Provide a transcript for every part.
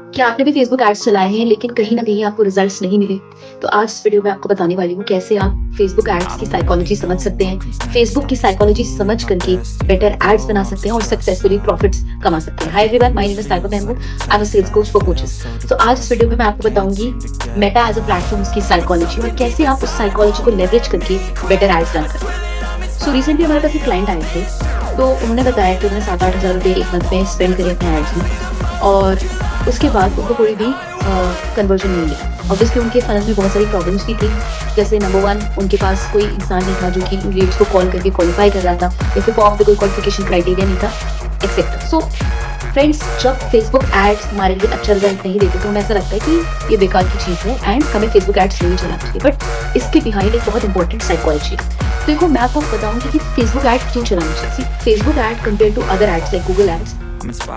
क्या आपने भी फेसबुक एड्स चलाए हैं लेकिन कहीं न कहीं आपको रिजल्ट्स नहीं मिले? तो आज इस वीडियो में आपको बताने वाली हूँ कैसे आप फेसबुक एड्स की साइकोलॉजी समझ सकते हैं। फेसबुक की साइकोलॉजी समझ करके बेटर एड्स बना सकते हैं और सक्सेसफुली प्रॉफिट्स कमा सकते हैं। Hi everyone, my name is साइको Mahmood. I am a sales coach for coaches. तो आज इस वीडियो में मैं आपको बताऊँगी मेटा एज़ अ प्लेटफॉर्म की साइकोलॉजी और कैसे आप उस साइकोलॉजी को लेवरेज करके बेटर एड्स रन करें। सो रिसेंटली हमारे पास एक क्लाइंट आए थे, तो उन्होंने बताया कि उन्होंने 7-8 हज़ार रुपए एक मंथ में स्पेंड करे अपने एड्स में और उसके बाद उनको कोई भी कन्वर्जन नहीं मिला। ऑब्वियसली उनके फनल में बहुत सारी प्रॉब्लम्स भी थी। जैसे नंबर 1, उनके पास कोई इंसान नहीं था जो कि लीड्स को कॉल करके क्वालिफाई कर रहा था, या फिर फॉर्म पे कोई क्वालिफिकेशन क्राइटेरिया नहीं था, एक्सेट्रा। सो फ्रेंड्स, जब फेसबुक एड्स हमारे लिए अच्छा रिजल्ट नहीं देते तो हमें ऐसा लगता है कि ये बेकार की चीज़ है एंड हमें फेसबुक एड्स नहीं चलाना चाहिए। बट इसके बिहाइंड एक बहुत इंपॉर्टेंट साइकोलॉजी है। तो देखो, मैं आपको बताऊंगी कि फेसबुक एड क्यों चलाना चाहिए। Facebook ad compare to other ads like Google ads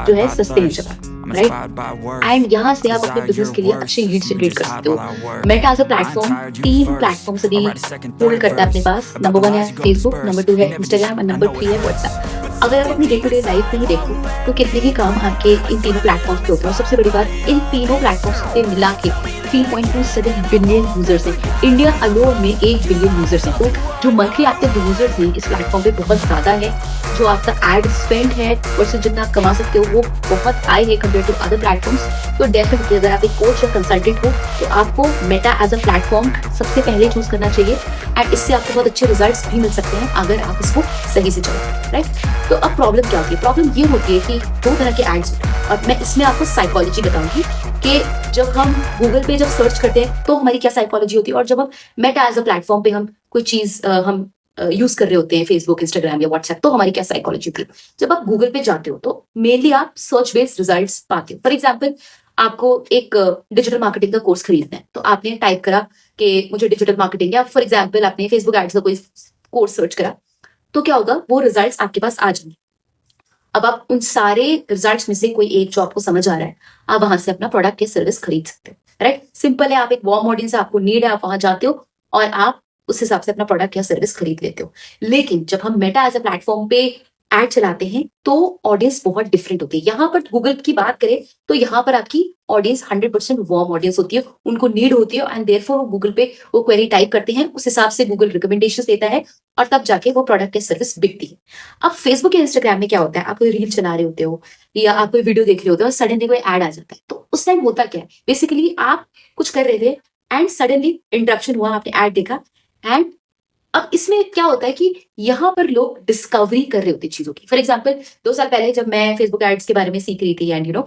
जो है सस्ते नहीं चला, राइट? एंड यहाँ से आप अपने बिजनेस के लिए अच्छे लीड जनरेट कर सकते हो। Meta as a platform 3 platform से भी होल्ड करता है अपने पास। नंबर 1 है फेसबुक, नंबर 2 है इंस्टाग्राम और नंबर 3 है व्हाट्सएप। अगर आप अपनी डे टू डे लाइफ में ही देखो तो कितने ही काम आपके इन तीनों प्लेटफॉर्म्स पे होते हैं। और सबसे बड़ी बात, इन तीनों प्लेटफॉर्म्स पे मिला के 3.27 बिलियन यूजर्स हैं। इंडिया अलोन में 1 बिलियन यूजर्स हैं। तो जो मंथली एक्टिव यूजर्स हैं इस प्लेटफॉर्म पे बहुत ज्यादा है। जो आपका एड स्पेंड है वर्सेस जितना आप कमा सकते हो वो बहुत हाई है कंपेयर टू अदर प्लेटफॉर्म्स। तो डेफिनेटली अगर आप एक कोच या कंसल्टेंट हो तो आपको मेटा एज अ प्लेटफॉर्म सबसे पहले चूज करना चाहिए एंड इससे आपको बहुत अच्छे रिजल्ट्स भी मिल सकते हैं अगर आप इसको सही से चलाओ, राइट? तो अब प्रॉब्लम क्या होती है? प्रॉब्लम ये होती है कि 2 तरह के एड्स होते हैं और मैं इसमें आपको साइकोलॉजी बताऊंगी कि जब हम गूगल पे जब सर्च करते हैं तो हमारी क्या साइकोलॉजी होती है, और जब हम मेटा एज अ प्लेटफॉर्म पे हम कोई चीज हम यूज कर रहे होते हैं, फेसबुक, इंस्टाग्राम या व्हाट्सएप, तो हमारी क्या साइकोलॉजी होती है। जब आप गूगल पे जाते हो तो मेनली आप सर्च बेस्ड रिजल्ट्स पाते हो। फॉर एग्जाम्पल, आपको एक डिजिटल मार्केटिंग का कोर्स खरीदना है तो आपने टाइप करा कि मुझे डिजिटल मार्केटिंग, या फॉर एग्जाम्पल आपने फेसबुक एड्स का कोई कोर्स सर्च करा, तो क्या होगा, वो रिजल्ट्स आपके पास आ जाएंगे। अब आप उन सारे रिजल्ट्स में से कोई एक जो आपको समझ आ रहा है, आप वहां से अपना प्रोडक्ट या सर्विस खरीद सकते हो, राइट? सिंपल है, आप एक वार्म ऑडियंस है, आपको नीड है, आप वहां जाते हो और आप उस हिसाब से अपना प्रोडक्ट या सर्विस खरीद लेते हो। लेकिन जब हम मेटा एज अ प्लेटफॉर्म पे एड चलाते हैं तो ऑडियंस बहुत डिफरेंट होती है। यहाँ पर गूगल की बात करें तो यहाँ पर आपकी ऑडियंस 100% वार्म ऑडियंस होती है, उनको नीड होती है एंड देयरफॉर वो गूगल पे वो क्वेरी टाइप करते हैं, उस हिसाब से गूगल रिकमेंडेशन देता है और तब जाके वो प्रोडक्ट या सर्विस बिकती है। अब फेसबुक या इंस्टाग्राम में क्या होता है, आप कोई रील चला रहे होते हो या आप कोई वीडियो देख रहे होते हो और सडनली कोई ऐड आ जाता है, तो उस टाइम होता क्या है, बेसिकली आप कुछ कर रहे थे एंड सडनली इंटरप्शन हुआ, आपने ऐड देखा। एंड अब इसमें क्या होता है कि यहाँ पर लोग डिस्कवरी कर रहे होते हैं चीजों की। फॉर एग्जाम्पल, 2 साल पहले जब मैं फेसबुक एड्स के बारे में सीख रही थी एंड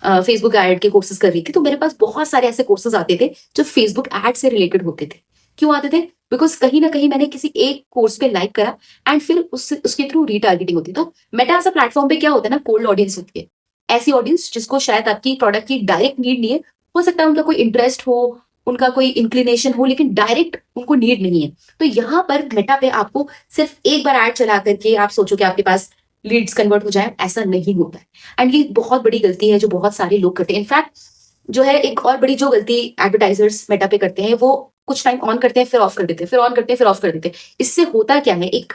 फेसबुक एड के कोर्सेज कर रही थी, तो मेरे पास बहुत सारे ऐसे कोर्सेज आते थे जो फेसबुक एड से रिलेटेड होते थे। क्यों आते थे? बिकॉज कहीं ना कहीं मैंने किसी एक कोर्स पे लाइक करा एंड फिर उसके थ्रू रीटारगेटिंग होती है। तो मेटा ऐसा प्लेटफॉर्म पे क्या होता है ना, कोल्ड ऑडियंस होती है। ऐसी ऑडियंस जिसको शायद आपकी प्रोडक्ट की डायरेक्ट नीड नहीं है, हो सकता है उनका कोई इंटरेस्ट हो, उनका कोई इंक्लिनेशन हो, लेकिन डायरेक्ट उनको नीड नहीं है। तो यहाँ पर मेटा पे आपको सिर्फ एक बार ऐड चला करके आप सोचो कि आपके पास लीड्स कन्वर्ट हो जाए, ऐसा नहीं होता है। एंड ये बहुत बड़ी गलती है जो बहुत सारे लोग करते हैं। इनफैक्ट जो है, एक और बड़ी जो गलती एडवर्टाइजर्स मेटा पे करते हैं, वो कुछ टाइम ऑन करते हैं फिर ऑफ कर देते हैं, फिर ऑन करते हैं फिर ऑफ कर देते हैं। इससे होता क्या है, एक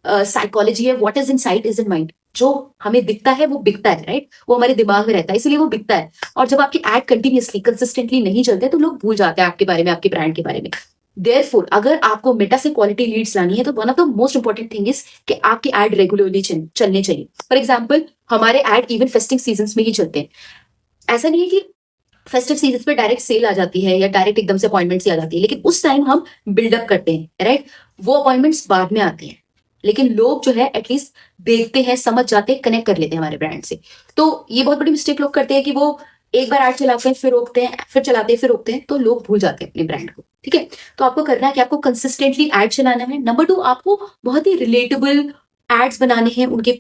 साइकोलॉजी है, what is in site is in mind. जो हमें दिखता है वो बिकता है, राइट? वो हमारे दिमाग में रहता है, इसलिए वो बिकता है। और जब आपकी एड कंटिन्यूअसली कंसिस्टेंटली नहीं चलते तो लोग भूल जाते हैं आपके बारे में, आपके ब्रांड के बारे में। देयरफॉर अगर आपको मेटा से क्वालिटी लीड्स लानी है तो one of the most important thing is कि आपके एड रेगुलरली चलने चाहिए। फॉर एग्जाम्पल, हमारे एड इवन फेस्टिव सीजन में ही चलते हैं। ऐसा नहीं है कि फेस्टिव सीजन पे डायरेक्ट सेल आ जाती है या डायरेक्ट एकदम से अपॉइंटमेंट्स आ जाती है, लेकिन उस टाइम हम बिल्डअप करते हैं, राइट? वो अपॉइंटमेंट्स बाद में आते हैं, लेकिन लोग जो है एटलीस्ट देखते हैं, समझ जाते हैं, कनेक्ट कर लेते हैं हमारे ब्रांड से। तो ये बहुत बड़ी मिस्टेक लोग करते हैं कि वो एक बार ऐड चलाते हैं फिर रोकते हैं, फिर चलाते हैं फिर रोकते हैं, तो लोग भूल जाते हैं अपने ब्रांड को। ठीक है, तो आपको करना है कि आपको कंसिस्टेंटली ऐड चलाना है। नंबर 2, आपको बहुत ही रिलेटेबल एड्स बनाने हैं, उनके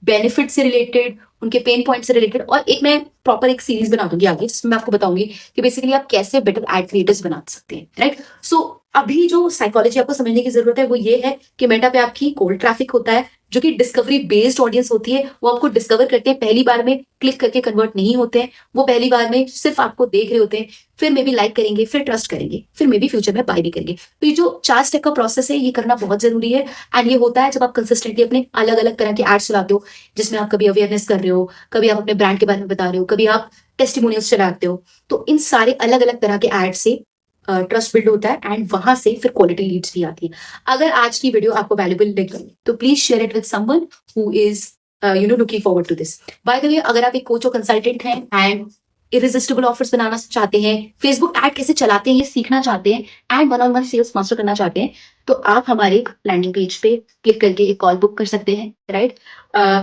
बेनिफिट से रिलेटेड, उनके पेन पॉइंट से रिलेटेड। और एक मैं प्रॉपर एक सीरीज बना दूंगी आगे जिसमें मैं आपको बताऊंगी कि बेसिकली आप कैसे बेटर एड क्रिएटर्स बना सकते हैं, राइट? सो अभी जो साइकोलॉजी आपको समझने की जरूरत है वो ये है कि मेटा पे आपकी कोल्ड ट्रैफिक होता है, जो कि डिस्कवरी बेस्ड ऑडियंस होती है, वो आपको डिस्कवर करते हैं, पहली बार में क्लिक करके कन्वर्ट नहीं होते हैं, वो पहली बार में सिर्फ आपको देख रहे होते हैं, फिर मे बी लाइक करेंगे, फिर ट्रस्ट करेंगे, फिर मे बी फ्यूचर में बाय भी करेंगे। तो ये जो 4 स्टेप का प्रोसेस है, ये करना बहुत जरूरी है। एंड ये होता है जब आप कंसिस्टेंटली अपने अलग अलग तरह के एड्स चलाते हो, जिसमें आप कभी अवेयरनेस कर रहे हो, कभी आप अपने ब्रांड के बारे में बता रहे हो, कभी आप टेस्टिमोनियल्स चलाते हो। तो इन सारे अलग अलग तरह के एड से ट्रस्ट बिल्ड होता है एंड वहां से फिर क्वालिटी लीड्स भी आती है। अगर आज की वीडियो आपको वैल्यूबल लगी तो please share it with someone who is looking forward to this. By the way, अगर आप एक कोच और कंसल्टेंट हैं एंड इरिजिस्टिबल ऑफर्स बनाना चाहते हैं, फेसबुक ऐड कैसे चलाते हैं ये सीखना चाहते हैं and one on one sales master करना चाहते हैं, तो आप हमारे लैंडिंग पेज पे क्लिक करके एक कॉल बुक कर सकते हैं, राइट।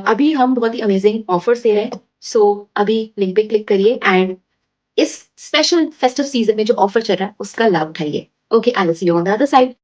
अभी हम बहुत ही अमेजिंग ऑफर्स दे रहे हैं, सो अभी लिंक पे क्लिक करिए एंड इस स्पेशल फेस्टिव सीजन में जो ऑफर चल रहा है उसका लाभ उठाइए। Okay, I will see you on the other side.